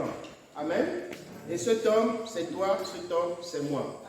éternellement. Amen. Et cet homme, c'est toi, cet homme, c'est moi.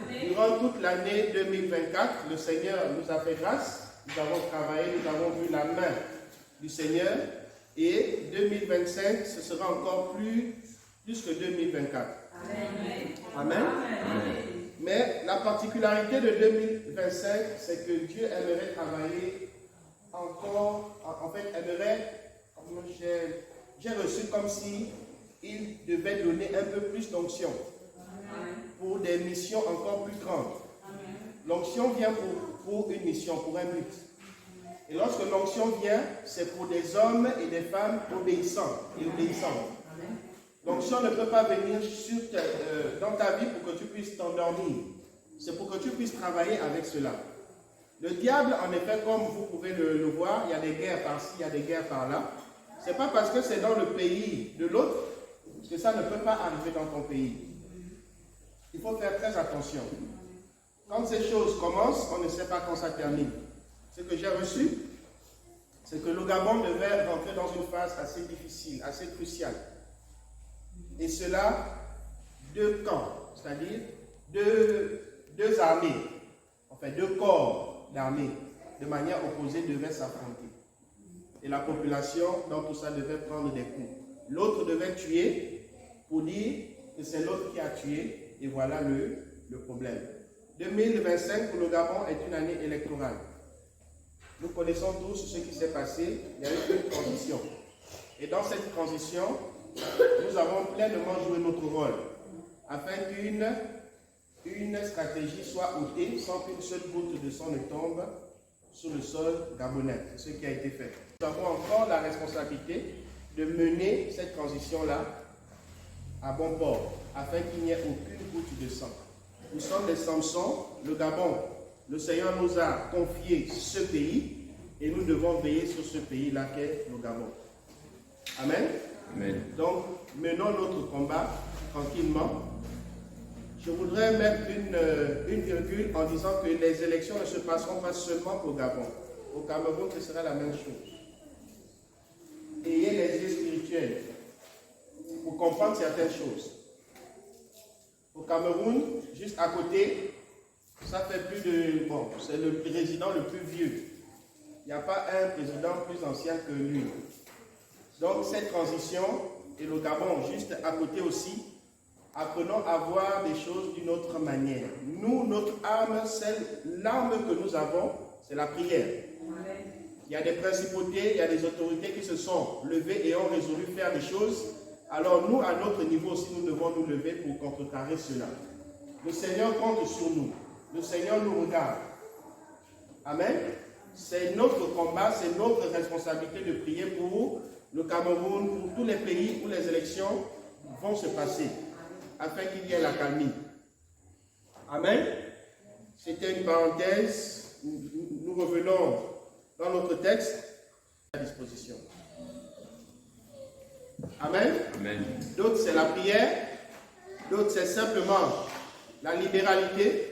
Amen. Durant toute l'année 2024, le Seigneur nous a fait grâce. Nous avons travaillé, nous avons vu la main du Seigneur. Et 2025, ce sera encore plus que 2024. Amen. Amen. Amen. Mais la particularité de 2025, c'est que Dieu aimerait travailler encore, en fait, j'ai reçu comme si il devait donner un peu plus d'onction pour des missions encore plus grandes. L'onction vient pour une mission, pour un but. Et lorsque l'onction vient, c'est pour des hommes et des femmes obéissants et obéissantes. L'onction ne peut pas venir dans ta vie pour que tu puisses t'endormir. C'est pour que tu puisses travailler avec cela. Le diable, en effet, comme vous pouvez le voir, il y a des guerres par-ci, il y a des guerres par-là. Ce n'est pas parce que c'est dans le pays de l'autre que ça ne peut pas arriver dans ton pays. Il faut faire très attention. Quand ces choses commencent, on ne sait pas quand ça termine. Ce que j'ai reçu, c'est que le Gabon devait rentrer dans une phase assez difficile, assez cruciale. Et cela, deux camps, c'est-à-dire deux armées, enfin deux corps d'armées, de manière opposée, devaient s'affronter. Et la population, dans tout ça, devait prendre des coups. L'autre devait tuer pour dire que c'est l'autre qui a tué, et voilà le problème. 2025 pour le Gabon est une année électorale. Nous connaissons tous ce qui s'est passé, il y a eu une transition. Et dans cette transition, nous avons pleinement joué notre rôle, afin qu'une stratégie soit ôtée sans qu'une seule goutte de sang ne tombe sur le sol gabonais. C'est ce qui a été fait. Nous avons encore la responsabilité de mener cette transition-là à bon port, afin qu'il n'y ait aucune goutte de sang. Nous sommes des Samsons, le Gabon. Le Seigneur nous a confié ce pays et nous devons veiller sur ce pays-là qu'est le Gabon. Amen. Amen. Donc, menons notre combat tranquillement. Je voudrais mettre une virgule en disant que les élections ne se passeront pas seulement au Gabon. Au Cameroun, ce sera la même chose. Ayez les yeux spirituels pour comprendre certaines choses. Au Cameroun, juste à côté, ça fait c'est le président le plus vieux. Il n'y a pas un président plus ancien que lui. Donc cette transition, et le Gabon juste à côté aussi, apprenons à voir des choses d'une autre manière. Nous, notre arme, l'arme que nous avons, c'est la prière. Il y a des principautés, il y a des autorités qui se sont levées et ont résolu faire des choses. Alors nous, à notre niveau aussi, nous devons nous lever pour contrecarrer cela. Le Seigneur compte sur nous. Le Seigneur nous regarde. Amen. C'est notre combat, c'est notre responsabilité de prier pour le Cameroun, pour tous les pays où les élections vont se passer, afin qu'il y ait la calmie. Amen. C'était une parenthèse. Nous revenons dans notre texte à disposition. Amen. Amen. D'autres, c'est la prière. D'autres, c'est simplement la libéralité.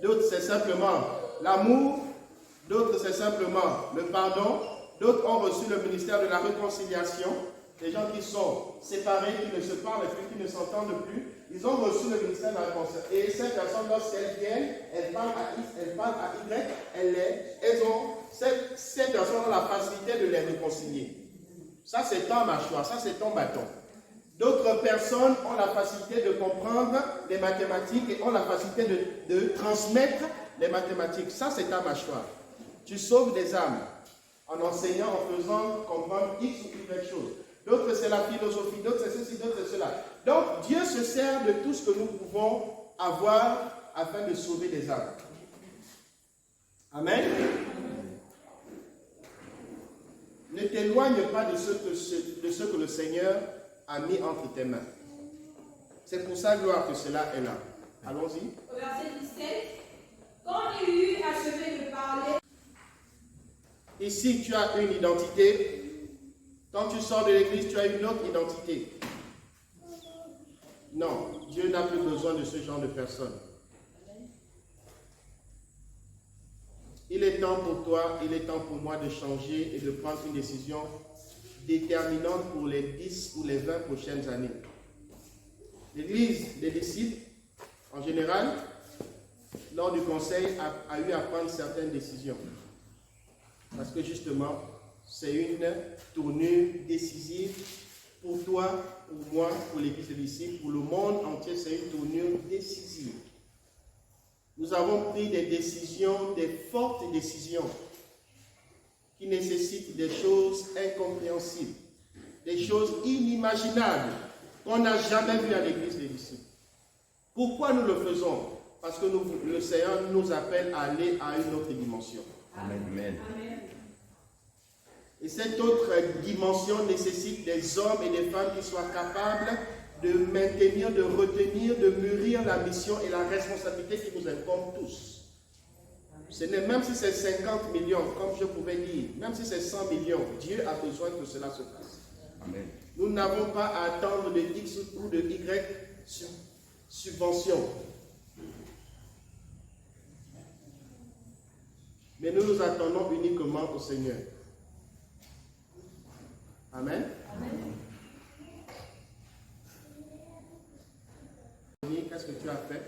D'autres, c'est simplement l'amour. D'autres, c'est simplement le pardon. D'autres ont reçu le ministère de la réconciliation. Des gens qui sont séparés, qui ne se parlent plus, qui ne s'entendent plus. Ils ont reçu le ministère de la réconciliation. Et ces personnes, lorsqu'elles viennent, elles parlent à X, elles parlent à Y. Ces personnes ont la facilité de les réconcilier. Ça, c'est ton mâchoire, ça, c'est ton bâton. D'autres personnes ont la facilité de comprendre les mathématiques et ont la facilité de transmettre les mathématiques. Ça, c'est ta mâchoire. Tu sauves des âmes en enseignant, en faisant comprendre X ou Y chose. D'autres, c'est la philosophie. D'autres, c'est ceci, d'autres, c'est cela. Donc, Dieu se sert de tout ce que nous pouvons avoir afin de sauver des âmes. Amen. Ne t'éloigne pas de ce que le Seigneur a mis entre tes mains. C'est pour sa gloire que cela est là. Allons-y. Au verset 17, quand il eut achevé de parler. Ici, tu as une identité. Quand tu sors de l'église, tu as une autre identité. Non, Dieu n'a plus besoin de ce genre de personnes. Il est temps pour toi, il est temps pour moi de changer et de prendre une décision déterminante pour les 10 ou les 20 prochaines années. L'Église des disciples, en général, lors du conseil, a eu à prendre certaines décisions. Parce que justement, c'est une tournure décisive pour toi, pour moi, pour l'Église des disciples, pour le monde entier, c'est une tournure décisive. Nous avons pris des décisions, des fortes décisions, qui nécessitent des choses incompréhensibles, des choses inimaginables, qu'on n'a jamais vues à l'Église des disciples. Pourquoi nous le faisons? Parce que le Seigneur nous appelle à aller à une autre dimension. Amen. Amen. Et cette autre dimension nécessite des hommes et des femmes qui soient capables de maintenir, de retenir, de mûrir la mission et la responsabilité qui nous incombe tous. Ce n'est même si c'est 50 millions, comme je pouvais dire, même si c'est 100 millions, Dieu a besoin que cela se fasse. Amen. Nous n'avons pas à attendre de X ou de Y subvention. Mais nous nous attendons uniquement au Seigneur. Amen. Amen. Qu'est-ce que tu as fait?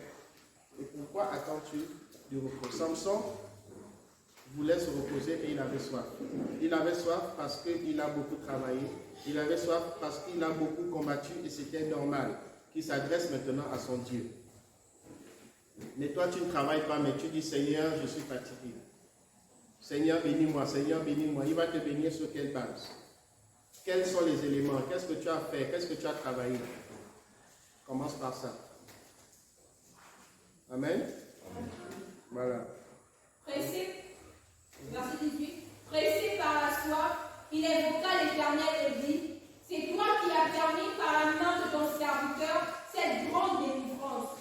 Et pourquoi attends-tu du repos? Samson voulait se reposer et il avait soif. Il avait soif parce qu'il a beaucoup travaillé. Il avait soif parce qu'il a beaucoup combattu et c'était normal qu'il s'adresse maintenant à son Dieu. Mais toi, tu ne travailles pas, mais tu dis, Seigneur, je suis fatigué. Seigneur, bénis-moi, Seigneur, bénis-moi. Il va te bénir sur quelle base? Quels sont les éléments? Qu'est-ce que tu as fait? Qu'est-ce que tu as travaillé? Commence par ça. Amen. Voilà. Pressé, verset 18, pressé par la soif, il invoqua l'Éternel et dit, c'est toi qui as permis par la main de ton serviteur cette grande délivrance.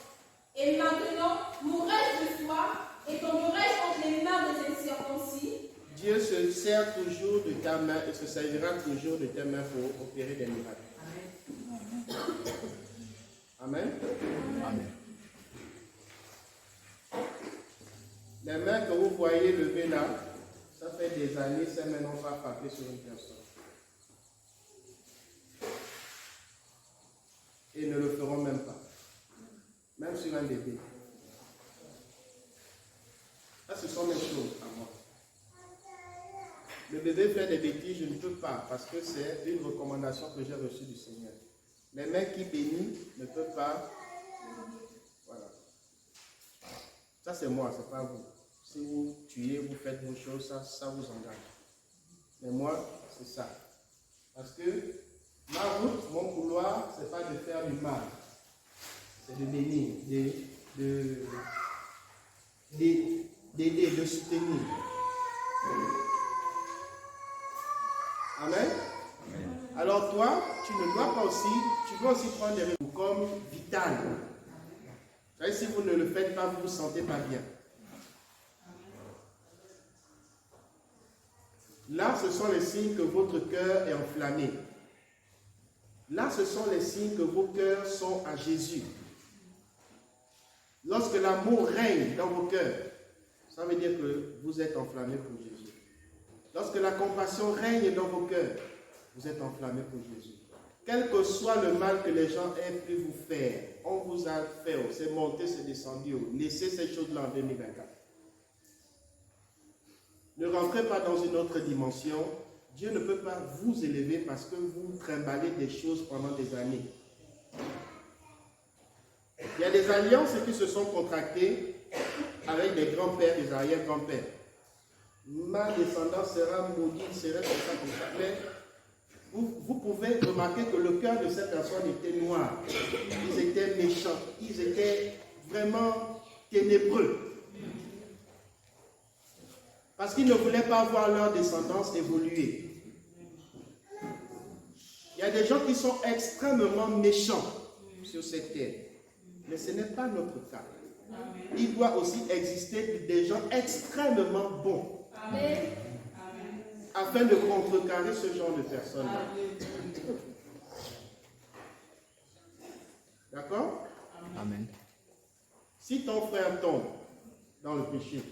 Et maintenant, mourrai-je de soif et tomberai-je entre les mains des incirconcis? Dieu se sert toujours de ta main et se servira toujours de tes mains pour opérer des miracles. Amen. Amen. Les mains que vous voyez levées là, ça fait des années, ces mains n'ont pas frappé sur une personne. Et ne le feront même pas. Même sur un bébé. Ça, ce sont mes choses à moi. Le bébé fait des bêtises, je ne peux pas, parce que c'est une recommandation que j'ai reçue du Seigneur. Les mains qui bénissent ne peuvent pas. Voilà. Ça, c'est moi, c'est pas vous. Si vous tuez, vous faites vos choses, ça vous engage. Mais moi, c'est ça. Parce que ma route, mon couloir, c'est pas de faire du mal. C'est de bénir, d'aider, de soutenir. Amen. Alors toi, tu ne dois pas aussi, tu dois aussi prendre des risques comme vital. Si vous ne le faites pas, vous ne vous sentez pas bien. Là, ce sont les signes que votre cœur est enflammé. Là, ce sont les signes que vos cœurs sont à Jésus. Lorsque l'amour règne dans vos cœurs, ça veut dire que vous êtes enflammé pour Jésus. Lorsque la compassion règne dans vos cœurs, vous êtes enflammé pour Jésus. Quel que soit le mal que les gens aient pu vous faire, on vous a fait, c'est monté, c'est descendu, laissez ces choses-là en 2024. Ne rentrez pas dans une autre dimension. Dieu ne peut pas vous élever parce que vous trimballez des choses pendant des années. Il y a des alliances qui se sont contractées avec des grands-pères, des arrière-grands-pères. Ma descendance sera maudite, sera comme ça. Mais vous pouvez remarquer que le cœur de ces personnes était noir. Ils étaient méchants. Ils étaient vraiment ténébreux. Parce qu'ils ne voulaient pas voir leur descendance évoluer. Il y a des gens qui sont extrêmement méchants sur cette terre. Mais ce n'est pas notre cas. Il doit aussi exister des gens extrêmement bons. Amen. Afin de contrecarrer ce genre de personnes. D'accord? Amen. Si ton frère tombe dans le péché,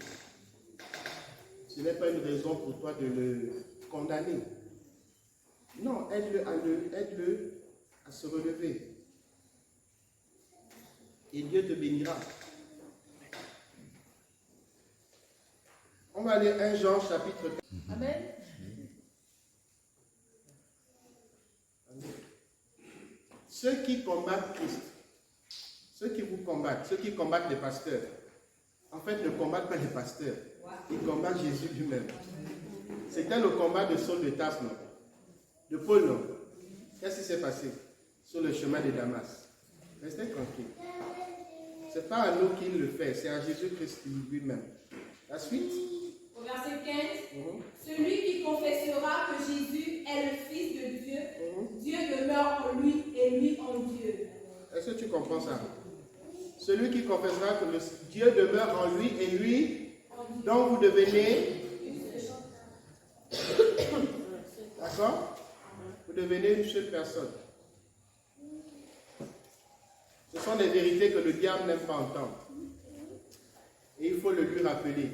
ce n'est pas une raison pour toi de le condamner. Non, aide-le à se relever. Et Dieu te bénira. On va aller 1 Jean chapitre 4. Amen. Ceux qui combattent Christ, ceux qui vous combattent, ceux qui combattent les pasteurs, en fait ne combattent pas les pasteurs, ils combattent Jésus lui-même. C'était le combat de Saul de Tarse, non? De Paul, non? Qu'est-ce qui s'est passé sur le chemin de Damas? Restez tranquille. Ce n'est pas à nous qu'il le fait, c'est à Jésus-Christ lui-même. La suite? Au verset 15, celui qui confessera que Jésus est le Fils de Dieu, Dieu demeure en lui et lui en Dieu. Est-ce que tu comprends ça? Celui qui confessera que Dieu demeure en lui et lui, donc vous devenez... D'accord? Vous devenez une seule personne. Ce sont des vérités que le diable n'aime pas entendre. Et il faut le lui rappeler.